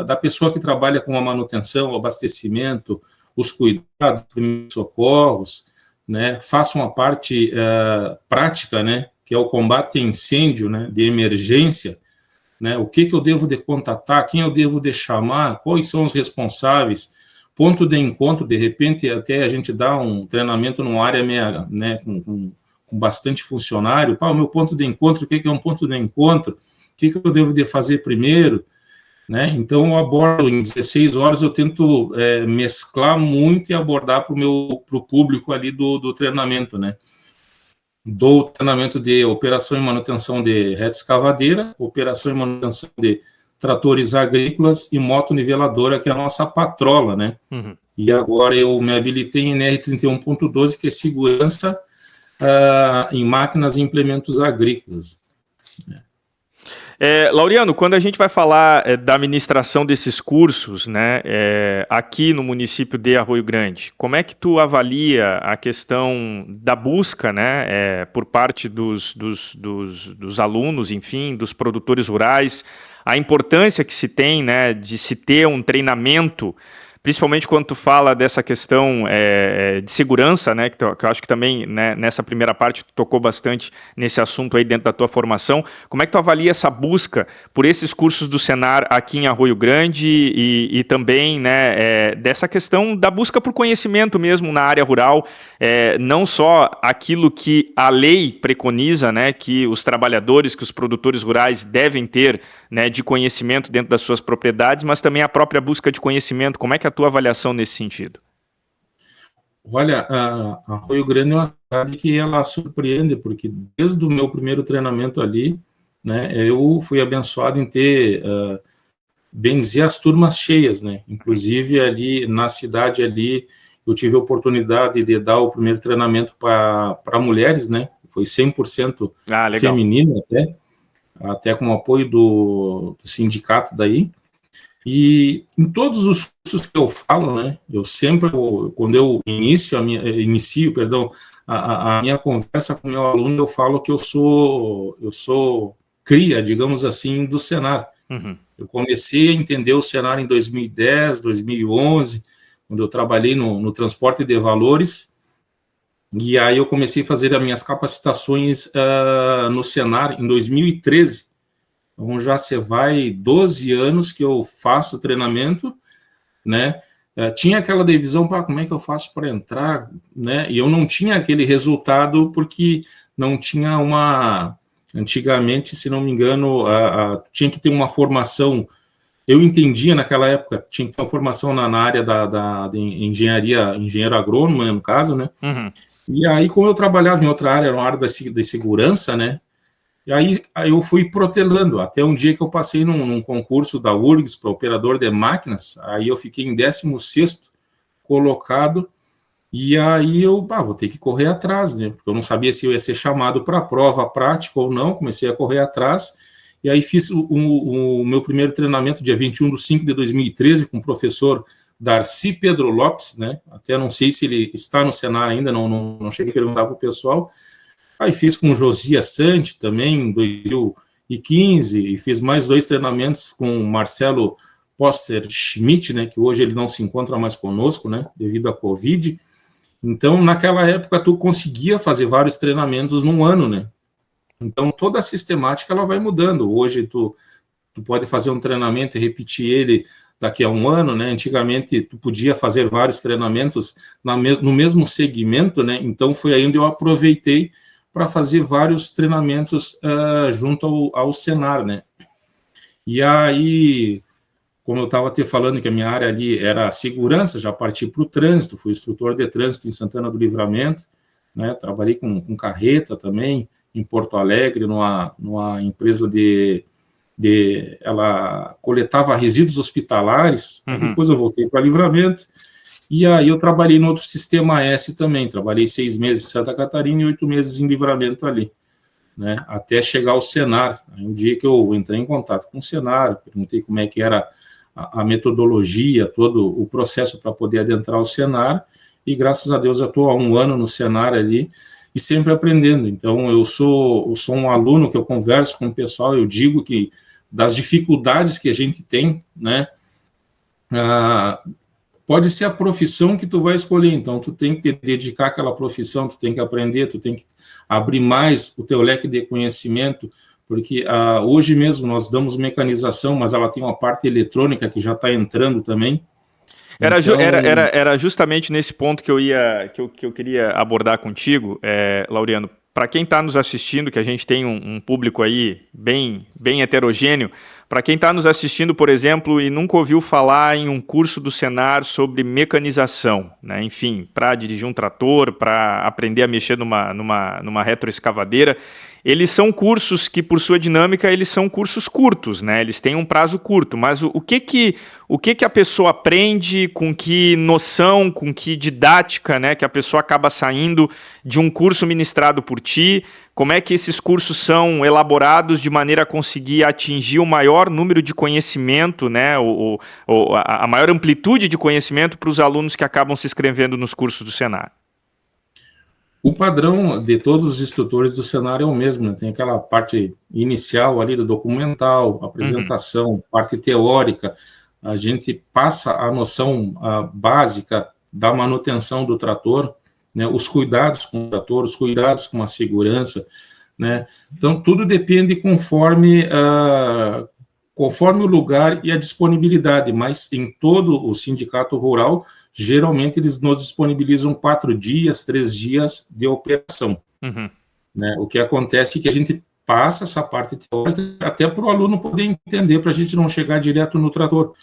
da pessoa que trabalha com a manutenção, o abastecimento, os cuidados, primeiros socorros, né? Faço uma parte prática, né? Que é o combate a incêndio, né? De emergência, né, o que eu devo de contatar, quem eu devo de chamar, quais são os responsáveis, ponto de encontro, de repente até a gente dá um treinamento numa área meia, né, com bastante funcionário, o meu ponto de encontro, o que é um ponto de encontro, o que eu devo de fazer primeiro, né, então eu abordo em 16 horas, eu tento mesclar muito e abordar para o público ali do treinamento, né. Dou treinamento de operação e manutenção de reta escavadeira, operação e manutenção de tratores agrícolas e motoniveladora, que é a nossa patrola, né? Uhum. E agora eu me habilitei em NR31.12, que é segurança em máquinas e implementos agrícolas. Laureano, quando a gente vai falar da administração desses cursos, né, aqui no município de Arroio Grande, como é que tu avalia a questão da busca, né, por parte dos alunos, enfim, dos produtores rurais, a importância que se tem, né, de se ter um treinamento, principalmente quando tu fala dessa questão de segurança, né, que eu acho que também, né, nessa primeira parte tu tocou bastante nesse assunto aí dentro da tua formação. Como é que tu avalia essa busca por esses cursos do Senar aqui em Arroio Grande e também, né, dessa questão da busca por conhecimento mesmo na área rural, não só aquilo que a lei preconiza, né, que os trabalhadores, que os produtores rurais devem ter, né, de conhecimento dentro das suas propriedades, mas também a própria busca de conhecimento. Como é que a tua avaliação nesse sentido? Olha, a Arroio Grande é uma cidade que ela surpreende, porque desde o meu primeiro treinamento ali, né, eu fui abençoado em ter, bem dizer, as turmas cheias, né, inclusive ali na cidade ali, eu tive a oportunidade de dar o primeiro treinamento para mulheres, né, foi 100% feminino até com o apoio do sindicato daí, e em todos os cursos que eu falo, né, eu sempre, quando eu inicio a minha conversa com o meu aluno, eu falo que eu sou cria, digamos assim, do Senar. Uhum. Eu comecei a entender o Senar em 2010, 2011, quando eu trabalhei no transporte de valores, e aí eu comecei a fazer as minhas capacitações no Senar em 2013. Então já se vai 12 anos que eu faço treinamento, né? Tinha aquela divisão, como é que eu faço para entrar, né? E eu não tinha aquele resultado porque não tinha antigamente, se não me engano, tinha que ter uma formação. Eu entendia naquela época, tinha que ter uma formação na área de engenharia, engenheiro agrônomo, no caso, né? Uhum. E aí, como eu trabalhava em outra área, na área de segurança, né? E aí eu fui protelando, até um dia que eu passei num concurso da URGS para operador de máquinas, aí eu fiquei em 16º colocado, e aí eu vou ter que correr atrás, né? Porque eu não sabia se eu ia ser chamado para a prova prática ou não, comecei a correr atrás, e aí fiz o meu primeiro treinamento dia 21/5/2013 com o professor Darcy Pedro Lopes, né? Até não sei se ele está no Senar ainda, não cheguei a perguntar para o pessoal. Aí fiz com o Josias Sante também, em 2015, e fiz mais 2 treinamentos com o Marcelo Poster Schmidt, né, que hoje ele não se encontra mais conosco, né, devido à Covid. Então, naquela época, tu conseguia fazer vários treinamentos num ano, né. Então, toda a sistemática, ela vai mudando. Hoje, tu pode fazer um treinamento e repetir ele daqui a um ano, né. Antigamente, tu podia fazer vários treinamentos no mesmo segmento, né. Então, foi aí onde eu aproveitei para fazer vários treinamentos junto ao Senar, né? E aí, como eu estava te falando que a minha área ali era segurança, já parti para o trânsito, fui instrutor de trânsito em Santana do Livramento, né? Trabalhei com carreta também, em Porto Alegre, numa empresa ela coletava resíduos hospitalares, depois eu voltei para Livramento, e aí eu trabalhei no outro sistema S também, trabalhei 6 meses em Santa Catarina e 8 meses em Livramento ali, né, até chegar ao Senar. Aí um dia que eu entrei em contato com o Senar, perguntei como é que era a metodologia, todo o processo para poder adentrar o Senar, e graças a Deus eu estou há 1 ano no Senar ali, e sempre aprendendo. Então eu sou um aluno que eu converso com o pessoal, eu digo que das dificuldades que a gente tem, né, pode ser a profissão que tu vai escolher, então tu tem que te dedicar àquela profissão, tu tem que aprender, tu tem que abrir mais o teu leque de conhecimento, porque hoje mesmo nós damos mecanização, mas ela tem uma parte eletrônica que já está entrando também. Era justamente nesse ponto que eu queria abordar contigo, Laureano. Para quem está nos assistindo, que a gente tem um público aí bem heterogêneo, para quem está nos assistindo, por exemplo, e nunca ouviu falar em um curso do Senar sobre mecanização, né? Enfim, para dirigir um trator, para aprender a mexer numa retroescavadeira, eles são cursos que, por sua dinâmica, eles são cursos curtos, né? Eles têm um prazo curto, mas o que a pessoa aprende, com que noção, com que didática, né, que a pessoa acaba saindo de um curso ministrado por ti, como é que esses cursos são elaborados de maneira a conseguir atingir o maior número de conhecimento, né, a maior amplitude de conhecimento para os alunos que acabam se inscrevendo nos cursos do Senar? O padrão de todos os instrutores do Senar é o mesmo, né? Tem aquela parte inicial ali do documental, apresentação, parte teórica, a gente passa a noção básica da manutenção do trator, né? Os cuidados com o trator, os cuidados com a segurança, né? Então, tudo depende conforme o lugar e a disponibilidade, mas em todo o sindicato rural, geralmente eles nos disponibilizam 4 dias, 3 dias de operação. Né? O que acontece é que a gente passa essa parte teórica até para o aluno poder entender, para a gente não chegar direto no trator,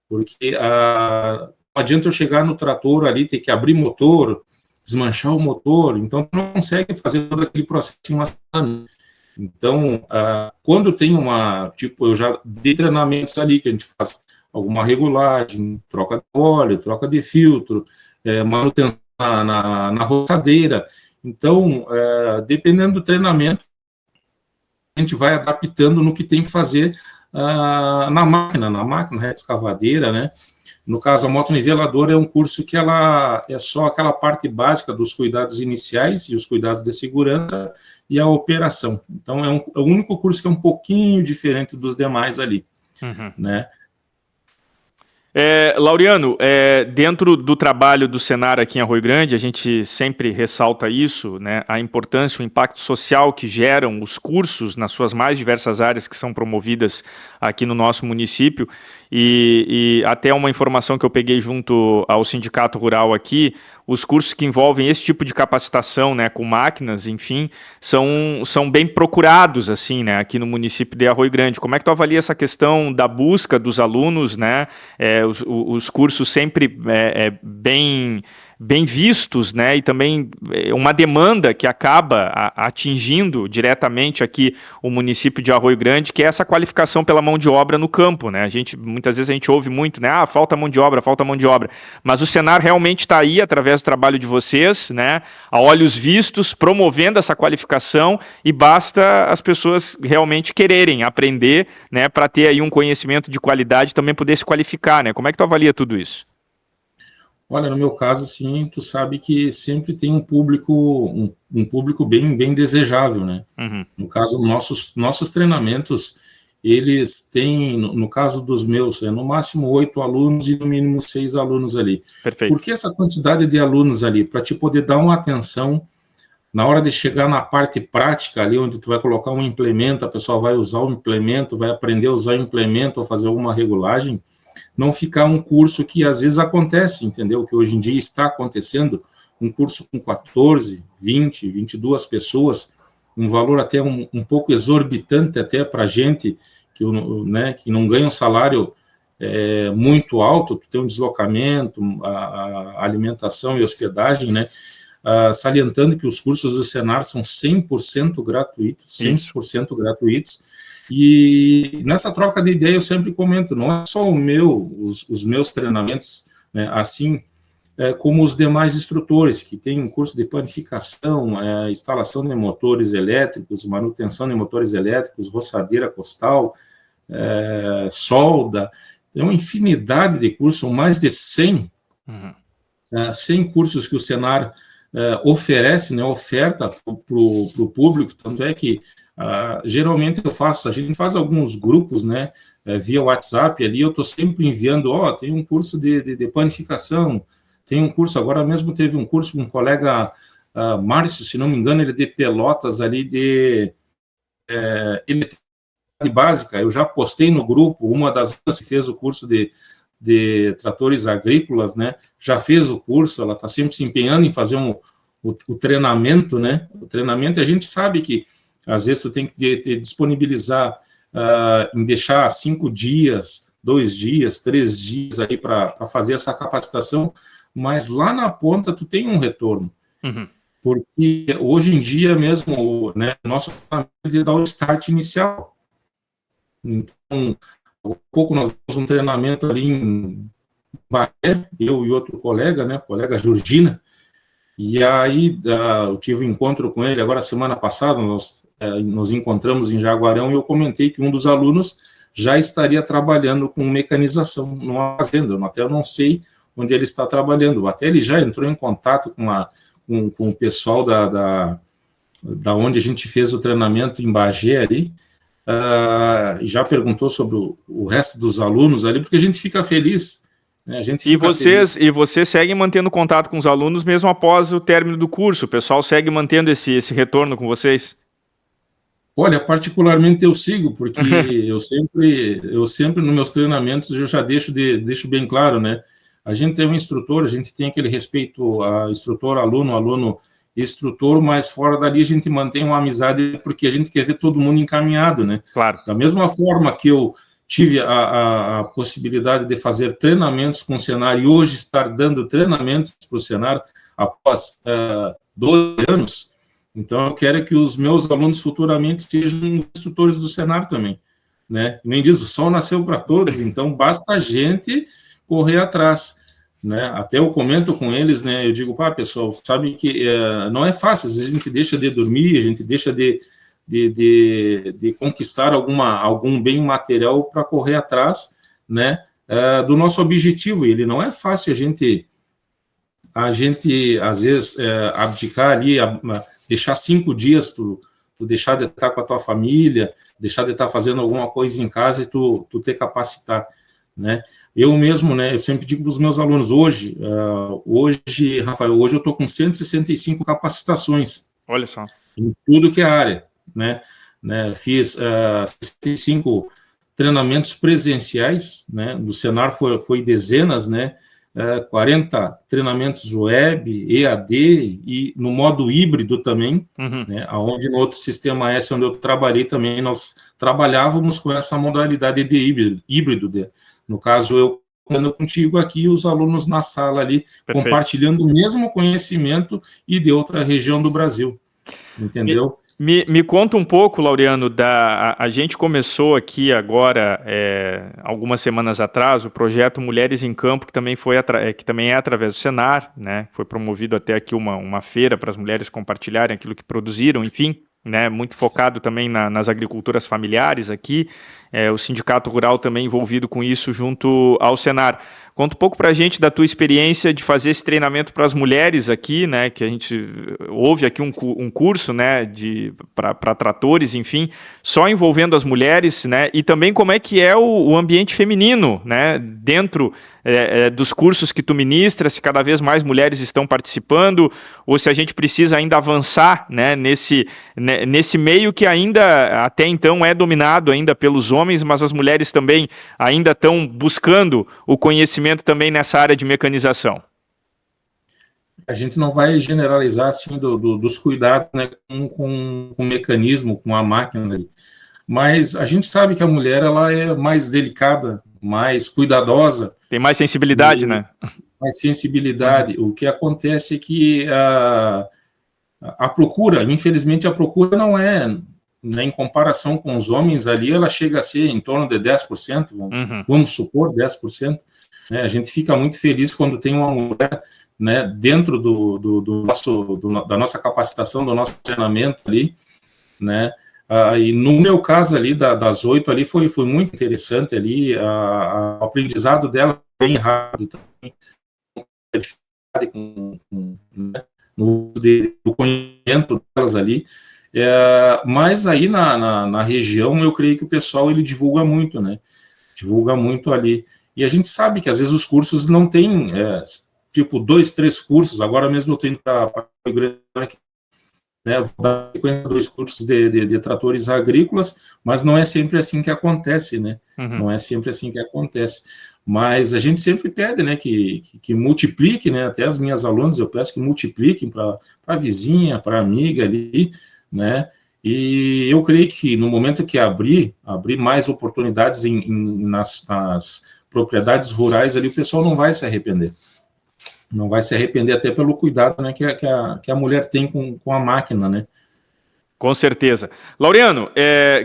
porque não adianta eu chegar no trator ali, ter que abrir motor, desmanchar o motor, então não consegue fazer todo aquele processo em uma semana. Então, quando tem eu já dei treinamentos ali, que a gente faz alguma regulagem, troca de óleo, troca de filtro, manutenção na roçadeira. Então, dependendo do treinamento, a gente vai adaptando no que tem que fazer na máquina, reta escavadeira, né? No caso, a moto-niveladora é um curso que ela é só aquela parte básica dos cuidados iniciais e os cuidados de segurança e a operação. Então, é o único curso que é um pouquinho diferente dos demais ali, né? Laureano, dentro do trabalho do Senar aqui em Arroio Grande, a gente sempre ressalta isso, né, a importância, o impacto social que geram os cursos nas suas mais diversas áreas que são promovidas aqui no nosso município, e até uma informação que eu peguei junto ao Sindicato Rural aqui, os cursos que envolvem esse tipo de capacitação, né, com máquinas, enfim, são bem procurados, assim, né, aqui no município de Arroio Grande. Como é que tu avalia essa questão da busca dos alunos, né, os cursos sempre bem vistos, né, e também uma demanda que acaba atingindo diretamente aqui o município de Arroio Grande, que é essa qualificação pela mão de obra no campo, né? Muitas vezes a gente ouve muito, né? Falta mão de obra, mas o Senar realmente está aí através do trabalho de vocês, né? A olhos vistos, promovendo essa qualificação, e basta as pessoas realmente quererem aprender, né, para ter aí um conhecimento de qualidade e também poder se qualificar, né? Como é que tu avalia tudo isso? Olha, no meu caso, sim, tu sabe que sempre tem um público bem desejável, né? No caso, nossos treinamentos, eles têm, no caso dos meus, no máximo 8 alunos e no mínimo 6 alunos ali. Perfeito. Por que essa quantidade de alunos ali? Para te poder dar uma atenção na hora de chegar na parte prática ali, onde tu vai colocar um implemento, a pessoa vai usar o implemento, vai aprender a usar o implemento ou fazer alguma regulagem, não ficar um curso que às vezes acontece, entendeu? Que hoje em dia está acontecendo, um curso com 14, 20, 22 pessoas, um valor até um pouco exorbitante até para a gente que não ganha um salário muito alto, tu tem um deslocamento, a alimentação e hospedagem, né? Salientando que os cursos do Senar são 100% gratuitos, 100% gratuitos. E nessa troca de ideia eu sempre comento, não é só os meus treinamentos, né, assim como os demais instrutores, que têm curso de panificação, instalação de motores elétricos, manutenção de motores elétricos, roçadeira costal, solda, tem uma infinidade de cursos, são mais de 100, 100 cursos que o Senar oferece, né, oferta para o público, tanto é que geralmente a gente faz alguns grupos, né, via WhatsApp ali, eu estou sempre enviando, tem um curso de panificação, tem um curso, agora mesmo teve um curso com um colega, Márcio, se não me engano, ele é de Pelotas ali, de eletricidade básica, eu já postei no grupo, uma das que fez o curso de tratores agrícolas, né, já fez o curso, ela está sempre se empenhando em fazer o treinamento, né, o treinamento, e a gente sabe que às vezes tu tem que disponibilizar em deixar 5 dias, 2 dias, 3 dias aí para fazer essa capacitação, mas lá na ponta tu tem um retorno. Porque hoje em dia mesmo, né, nosso trabalho dá o start inicial. Então, há pouco nós temos um treinamento ali em Bahia, eu e outro colega, né, colega Georgina, e aí eu tive um encontro com ele agora semana passada, nós nos encontramos em Jaguarão e eu comentei que um dos alunos já estaria trabalhando com mecanização numa fazenda, até eu não sei onde ele está trabalhando, até ele já entrou em contato com o pessoal da onde a gente fez o treinamento em Bagé ali, e já perguntou sobre o resto dos alunos ali, porque a gente fica feliz. Né? E vocês seguem mantendo contato com os alunos mesmo após o término do curso? O pessoal segue mantendo esse retorno com vocês? Olha, particularmente eu sigo, porque eu sempre nos meus treinamentos eu já deixo bem claro, né? A gente é um instrutor, a gente tem aquele respeito a instrutor, aluno, instrutor, mas fora dali a gente mantém uma amizade porque a gente quer ver todo mundo encaminhado, né? Claro. Da mesma forma que eu tive a possibilidade de fazer treinamentos com o Senar e hoje estar dando treinamentos para o Senar após 12 anos, Então, eu quero que os meus alunos futuramente sejam instrutores do Senar também, né? Nem diz, o sol nasceu para todos, então basta a gente correr atrás, né? Até eu comento com eles, né? Eu digo, pessoal, sabe que não é fácil, às vezes a gente deixa de dormir, a gente deixa de conquistar algum bem material para correr atrás, né? Do nosso objetivo. Ele não é fácil a gente às vezes abdicar ali, deixar 5 dias, tu deixar de estar com a tua família, deixar de estar fazendo alguma coisa em casa e tu te capacitar, né? Eu mesmo, né, eu sempre digo para os meus alunos, hoje, Rafael, hoje eu estou com 165 capacitações. Olha só. Em tudo que é área, né? Fiz 65 treinamentos presenciais, né? Do Senar foi dezenas, né? 40 treinamentos web, EAD e no modo híbrido também, né, onde no outro sistema S, onde eu trabalhei também, nós trabalhávamos com essa modalidade de híbrido. No caso, eu ando contigo aqui, os alunos na sala ali, perfeito, compartilhando o mesmo conhecimento e de outra região do Brasil, entendeu? Me conta um pouco, Laureano, a gente começou aqui agora, algumas semanas atrás, o projeto Mulheres em Campo, que também é através do Senar, né? Foi promovido até aqui uma feira para as mulheres compartilharem aquilo que produziram, enfim, né? Muito focado também nas agriculturas familiares aqui, o Sindicato Rural também envolvido com isso junto ao Senar. Conta um pouco para a gente da tua experiência de fazer esse treinamento para as mulheres aqui, né? Que a gente houve aqui um curso, né? Para tratores, enfim, só envolvendo as mulheres, né? E também como é que é o ambiente feminino, né? Dentro dos cursos que tu ministra, se cada vez mais mulheres estão participando, ou se a gente precisa ainda avançar, né? Nesse meio que ainda até então é dominado ainda pelos homens, mas as mulheres também ainda estão buscando o conhecimento também nessa área de mecanização. A gente não vai generalizar assim dos cuidados, né, com o mecanismo, com a máquina ali. Mas a gente sabe que a mulher ela é mais delicada, mais cuidadosa. Tem mais sensibilidade, né? Mais sensibilidade. O que acontece é que a procura, infelizmente, a procura não é, né, em comparação com os homens ali, ela chega a ser em torno de 10%, vamos supor 10%. Né? A gente fica muito feliz quando tem uma mulher, né, dentro da nossa capacitação, do nosso treinamento ali, né? E no meu caso ali, das 8 ali, foi muito interessante ali, o aprendizado dela bem rápido também, né, do conhecimento delas ali, mas aí na região eu creio que o pessoal ele divulga muito, né? Divulga muito ali. E a gente sabe que às vezes os cursos não tem, tipo, 2, 3 cursos, agora mesmo eu estou indo para o Grande, né, vou dar sequência 2 cursos de tratores agrícolas, mas não é sempre assim que acontece, né? Não é sempre assim que acontece. Mas a gente sempre pede, né, que multiplique, né? Até as minhas alunas eu peço que multipliquem para a vizinha, para a amiga ali, né? E eu creio que no momento que abrir mais oportunidades nas propriedades rurais ali, o pessoal não vai se arrepender. Não vai se arrepender até pelo cuidado, né, que a mulher tem com a máquina, né? Com certeza. Laureano,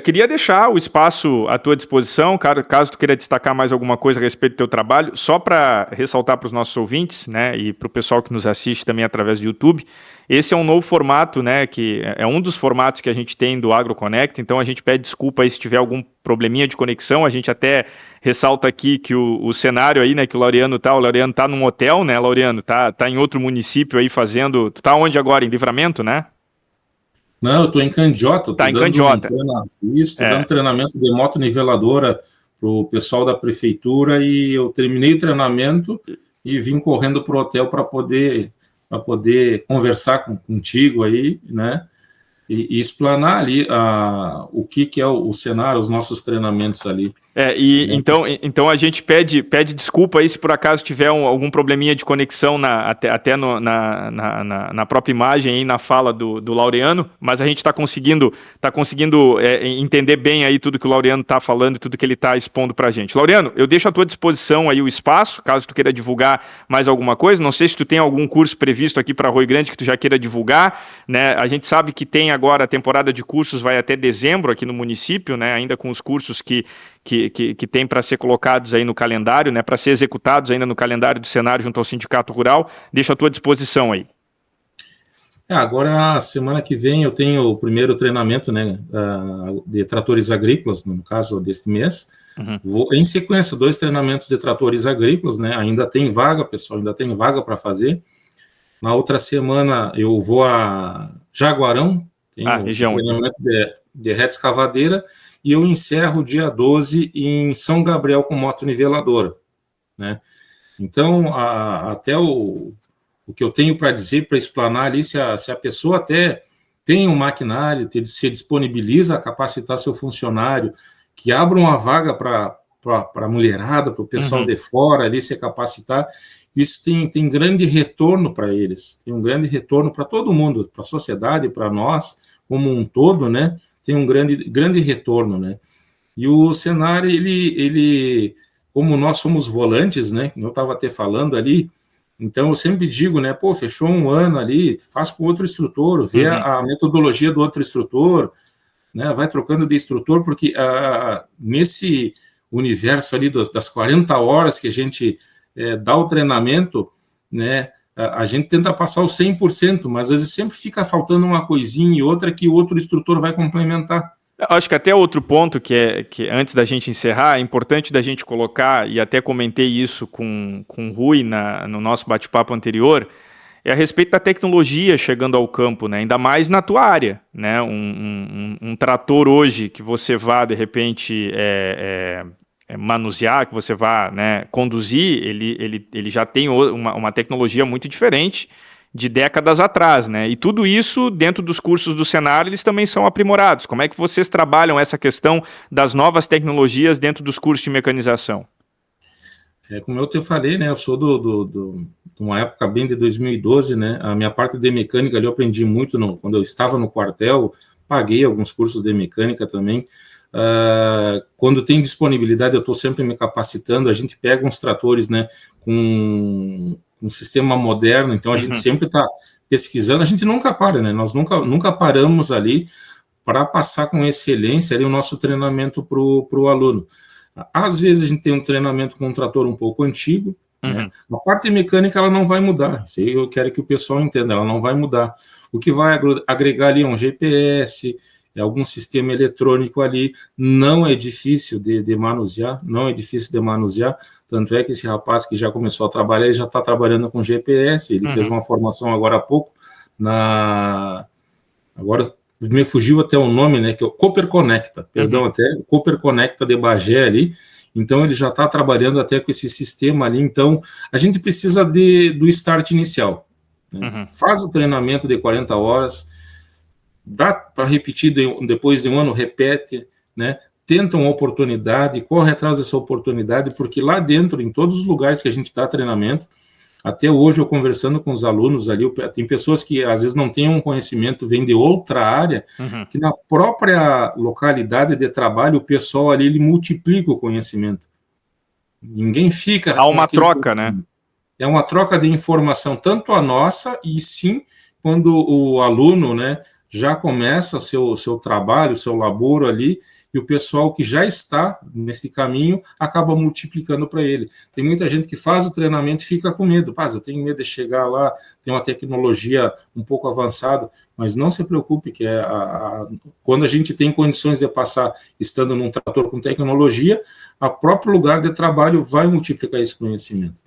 queria deixar o espaço à tua disposição, caso tu queira destacar mais alguma coisa a respeito do teu trabalho, só para ressaltar para os nossos ouvintes, né, e para o pessoal que nos assiste também através do YouTube, esse é um novo formato, né, que é um dos formatos que a gente tem do AgroConnect, então a gente pede desculpa aí se tiver algum probleminha de conexão, a gente até ressalta aqui que o cenário aí, né, que o Laureano tá num hotel, né, Laureano, tá em outro município aí fazendo, tu tá onde agora? Em Livramento, né? Não, eu estou em Candiota. Tá em Candiota. Dando treinamento de motoniveladora para o pessoal da prefeitura e eu terminei o treinamento e vim correndo para o hotel para poder conversar contigo aí, né? e explanar ali o que é o cenário, os nossos treinamentos ali. Então a gente pede desculpa aí se por acaso tiver algum probleminha de conexão até na própria imagem e na fala do Laureano, mas a gente está conseguindo entender bem aí tudo que o Laureano está falando e tudo que ele está expondo para a gente. Laureano, eu deixo à tua disposição aí o espaço, caso tu queira divulgar mais alguma coisa. Não sei se tu tem algum curso previsto aqui para Arroio Grande que tu já queira divulgar, né? A gente sabe que tem agora a temporada de cursos, vai até dezembro aqui no município, né? Ainda com os cursos que tem para ser colocados aí no calendário, né, para ser executados ainda no calendário do Senar junto ao Sindicato Rural. Deixa à tua disposição aí. Agora, semana que vem, eu tenho o primeiro treinamento, né, de tratores agrícolas, no caso deste mês. Vou, em sequência, 2 treinamentos de tratores agrícolas, né, ainda tem vaga, pessoal, ainda tem vaga para fazer. Na outra semana, eu vou a Jaguarão, tem região um treinamento de reta escavadeira, e eu encerro dia 12 em São Gabriel com motoniveladora, né? Então, até o que eu tenho para dizer, para explanar ali, se a pessoa até tem um maquinário, se disponibiliza a capacitar seu funcionário, que abra uma vaga para a mulherada, para o pessoal de fora ali se capacitar, isso tem grande retorno para eles, tem um grande retorno para todo mundo, para a sociedade, para nós, como um todo, né? Tem um grande retorno, né? E o Senar, ele como nós somos volantes, né? Eu estava até falando ali, então eu sempre digo, né? Pô, fechou um ano ali, faz com outro instrutor, vê a metodologia do outro instrutor, né? Vai trocando de instrutor, porque nesse universo ali das 40 horas que a gente dá o treinamento, né? A gente tenta passar o 100%, mas às vezes sempre fica faltando uma coisinha e outra que o outro instrutor vai complementar. Acho que até outro ponto que antes da gente encerrar, é importante da gente colocar, e até comentei isso com o Rui no nosso bate-papo anterior, é a respeito da tecnologia chegando ao campo, né? Ainda mais na tua área, né? Um trator hoje que você vá, de repente, manusear, que você vá, né, conduzir, ele já tem uma tecnologia muito diferente de décadas atrás, né? E tudo isso dentro dos cursos do Senar, eles também são aprimorados. Como é que vocês trabalham essa questão das novas tecnologias dentro dos cursos de mecanização? Como eu te falei, né? Eu sou de uma época bem de 2012, né? A minha parte de mecânica ali eu aprendi muito quando eu estava no quartel, paguei alguns cursos de mecânica também. Quando tem disponibilidade, eu estou sempre me capacitando. A gente pega uns tratores, né, com um sistema moderno, então a gente sempre está pesquisando. A gente nunca para, né? Nós nunca paramos ali para passar com excelência ali o nosso treinamento para o aluno. Às vezes a gente tem um treinamento com um trator um pouco antigo, né? A parte mecânica ela não vai mudar. Isso aí eu quero que o pessoal entenda, ela não vai mudar. O que vai agregar ali é um GPS, algum sistema eletrônico ali, não é difícil de manusear, tanto é que esse rapaz que já começou a trabalhar, ele já está trabalhando com GPS, ele fez uma formação agora há pouco, agora me fugiu até o nome, né, que é o Cooper Conecta, Cooper Conecta de Bagé ali, então ele já está trabalhando até com esse sistema ali, então a gente precisa do start inicial, né? Faz o treinamento de 40 horas, dá para repetir depois de um ano, repete, né? Tenta uma oportunidade, corre atrás dessa oportunidade, porque lá dentro, em todos os lugares que a gente dá treinamento, até hoje eu conversando com os alunos ali, tem pessoas que às vezes não têm um conhecimento, vêm de outra área, que na própria localidade de trabalho, o pessoal ali, ele multiplica o conhecimento. Ninguém fica... Há uma troca, né? É uma troca de informação, tanto a nossa, e sim, quando o aluno, né, já começa seu trabalho, seu laboro ali, e o pessoal que já está nesse caminho acaba multiplicando para ele. Tem muita gente que faz o treinamento e fica com medo. Eu tenho medo de chegar lá, tem uma tecnologia um pouco avançada, mas não se preocupe, que quando a gente tem condições de passar estando num trator com tecnologia, o próprio lugar de trabalho vai multiplicar esse conhecimento.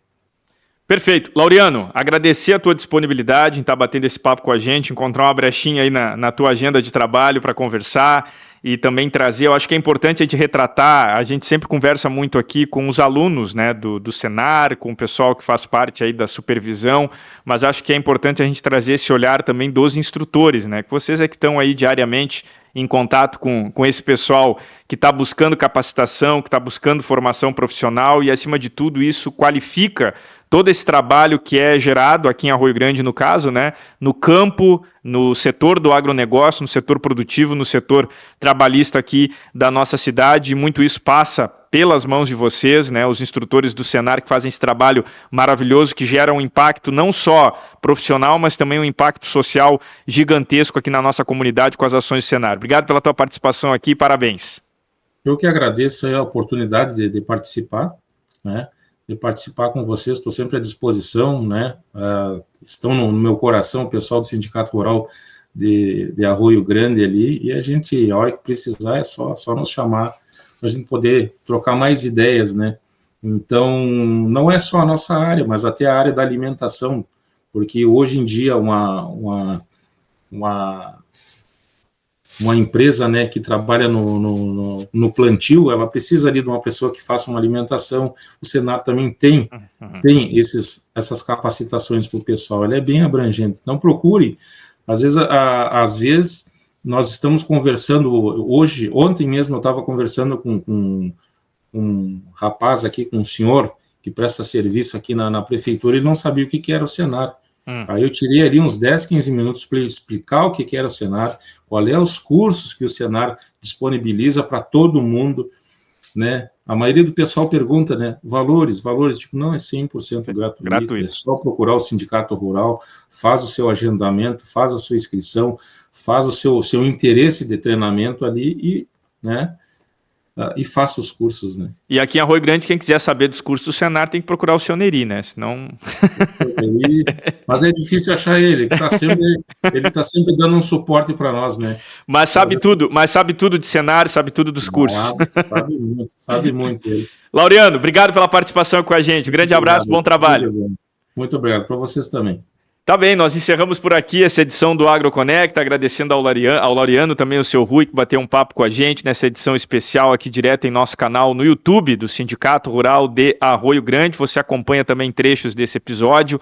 Perfeito. Laureano, agradecer a tua disponibilidade em estar batendo esse papo com a gente, encontrar uma brechinha aí na tua agenda de trabalho para conversar e também trazer, eu acho que é importante a gente retratar, a gente sempre conversa muito aqui com os alunos, né, do Senar, com o pessoal que faz parte aí da supervisão, mas acho que é importante a gente trazer esse olhar também dos instrutores, né, que vocês é que estão aí diariamente em contato com esse pessoal que está buscando capacitação, que está buscando formação profissional e, acima de tudo, isso qualifica todo esse trabalho que é gerado aqui em Arroio Grande, no caso, né, no campo, no setor do agronegócio, no setor produtivo, no setor trabalhista aqui da nossa cidade, e muito isso passa pelas mãos de vocês, né, os instrutores do Senar que fazem esse trabalho maravilhoso, que gera um impacto não só profissional, mas também um impacto social gigantesco aqui na nossa comunidade com as ações do Senar. Obrigado pela tua participação aqui, parabéns. Eu que agradeço a oportunidade de participar, né, de participar com vocês, estou sempre à disposição, né, estão no meu coração o pessoal do Sindicato Rural de Arroio Grande ali, e a gente, a hora que precisar, é só nos chamar para a gente poder trocar mais ideias, né. Então, não é só a nossa área, mas até a área da alimentação, porque hoje em dia uma empresa, né, que trabalha no plantio, ela precisa ali de uma pessoa que faça uma alimentação. O Senar também tem essas capacitações para o pessoal, ela é bem abrangente. Então procure, às vezes nós estamos conversando, ontem mesmo eu estava conversando com um rapaz aqui, com um senhor que presta serviço aqui na prefeitura, ele não sabia o que era o Senar. Aí eu tirei ali uns 10, 15 minutos para explicar o que era o Senar, qual é os cursos que o Senar disponibiliza para todo mundo, né? A maioria do pessoal pergunta, né, valores, tipo, não, é 100% gratuito, é só procurar o Sindicato Rural, faz o seu agendamento, faz a sua inscrição, faz o seu interesse de treinamento ali e, né, e faça os cursos, né? E aqui em Arroio Grande, quem quiser saber dos cursos do Senar tem que procurar o seu Neri, né? Senão... Mas é difícil achar ele tá sempre dando um suporte para nós, né? Mas sabe tudo de Senar, sabe tudo dos cursos. Sabe muito ele. Laureano, obrigado pela participação com a gente. Um grande abraço, bom trabalho. Muito obrigado para vocês também. Tá bem, nós encerramos por aqui essa edição do AgroConecta, agradecendo ao Laureano, também ao seu Rui, que bateu um papo com a gente nessa edição especial aqui direto em nosso canal no YouTube do Sindicato Rural de Arroio Grande. Você acompanha também trechos desse episódio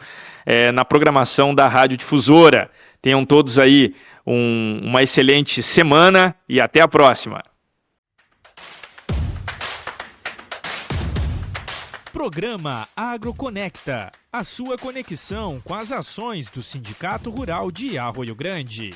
na programação da Rádio Difusora. Tenham todos aí uma excelente semana e até a próxima. Programa AgroConecta, a sua conexão com as ações do Sindicato Rural de Arroio Grande.